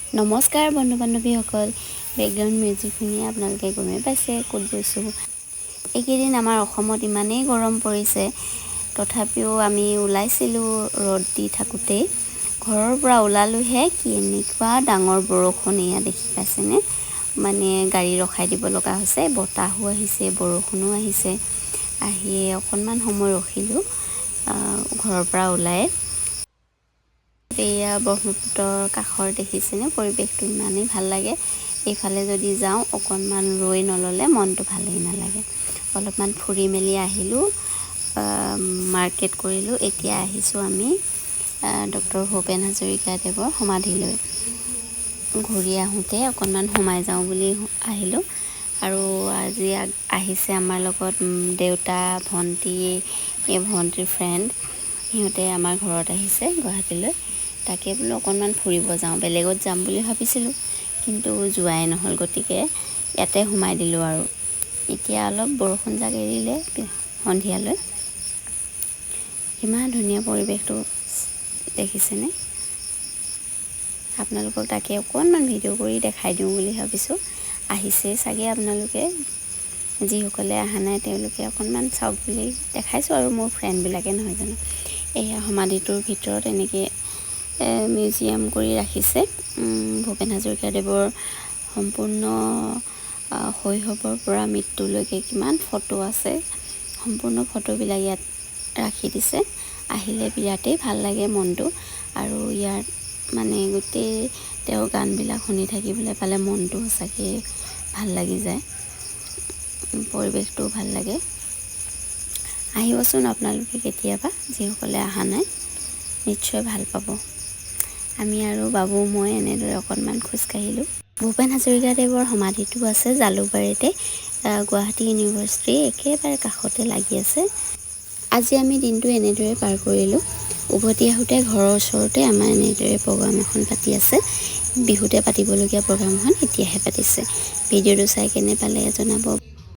নমস্কাৰ বন্ধু বান্ধৱীসকল, background music শুনি আপোনালোকে গমেই পাইছে ক'ত গৈছোঁ। এইকেইদিন আমাৰ অসমত ইমানেই গৰম পৰিছে, তথাপিও আমি ওলাইছিলোঁ ৰ'দ দি থাকোঁতেই। ঘৰৰ পৰা ওলালোহে কি এনেকুৱা ডাঙৰ বৰষুণ, এয়া দেখি পাইছেনে? মানে গাড়ী ৰখাই দিব লগা হৈছে, বতাহো আহিছে বৰষুণো আহিছে। আহি অকণমান সময় ৰখিলোঁ ঘৰৰ পৰা ওলাই। এয়া ব্ৰহ্মপুত্ৰৰ কাষৰ দেখিছেনে, পৰিৱেশটো ইমানেই ভাল লাগে। এইফালে যদি যাওঁ অকণমান ৰৈ নল'লে মনটো ভালেই নালাগে। অলপমান ফুৰি মেলি আহিলোঁ, মাৰ্কেট কৰিলোঁ। এতিয়া আহিছোঁ আমি ডক্টৰ ভূপেন হাজৰিকাদেৱৰ সমাধিলৈ। ঘূৰি আহোঁতে অকণমান সোমাই যাওঁ বুলি আহিলোঁ। আৰু আজি আহিছে আমাৰ লগত দেউতা, ভণ্টি, এই ভণ্টিৰ ফ্ৰেণ্ড, সিহঁতে আমাৰ ঘৰত আহিছে গুৱাহাটীলৈ। তাকে বোলো অকণমান ফুৰিব যাওঁ। বেলেগত যাম বুলি ভাবিছিলোঁ কিন্তু যোৱাই নহ'ল, গতিকে ইয়াতে সোমাই দিলোঁ। আৰু এতিয়া অলপ বৰষুণ জাক এৰিলে সন্ধিয়ালৈ। ইমান ধুনীয়া পৰিৱেশটো দেখিছেনে? আপোনালোকক তাকে অকণমান ভিডিঅ' কৰি দেখাই দিওঁ বুলি ভাবিছোঁ। আহিছে চাগে আপোনালোকে, যিসকলে অহা নাই তেওঁলোকে অকণমান চাওক বুলি দেখাইছোঁ আৰু মোৰ ফ্ৰেণ্ডবিলাকে নহয় জানো। এয়া সমাধিটোৰ ভিতৰত এনেকৈ মিউজিয়াম কৰি ৰাখিছে। ভূপেন হাজৰিকাদেৱৰ সম্পূৰ্ণ শৈশৱৰ পৰা মৃত্যুলৈকে কিমান ফটো আছে, সম্পূৰ্ণ ফটোবিলাক ইয়াত ৰাখি দিছে। আহিলে বিৰাটেই ভাল লাগে মনটো। আৰু ইয়াত মানে গোটেই তেওঁৰ গানবিলাক শুনি থাকিবলৈ পালে মনটো সঁচাকৈ ভাল লাগি যায়, পৰিৱেশটোও ভাল লাগে। আহিবচোন আপোনালোকে কেতিয়াবা, যিসকলে অহা নাই নিশ্চয় ভাল পাব। আমি আৰু বাবু মই এনেদৰে অকণমান খোজকাঢ়িলোঁ। ভূপেন হাজৰিকাদেৱৰ সমাধিটো আছে জালুকবাৰীতে, গুৱাহাটী ইউনিভাৰ্চিটিৰ একেবাৰে কাষতে লাগি আছে। আজি আমি দিনটো এনেদৰে পাৰ কৰিলোঁ। উভতি আহোঁতে ঘৰৰ ওচৰতে আমাৰ এনেদৰে প্ৰগ্ৰাম এখন পাতি আছে। বিহুতে পাতিবলগীয়া প্ৰগ্ৰামখন এতিয়াহে পাতিছে। ভিডিঅ'টো চাই কেনে পালে জনাব।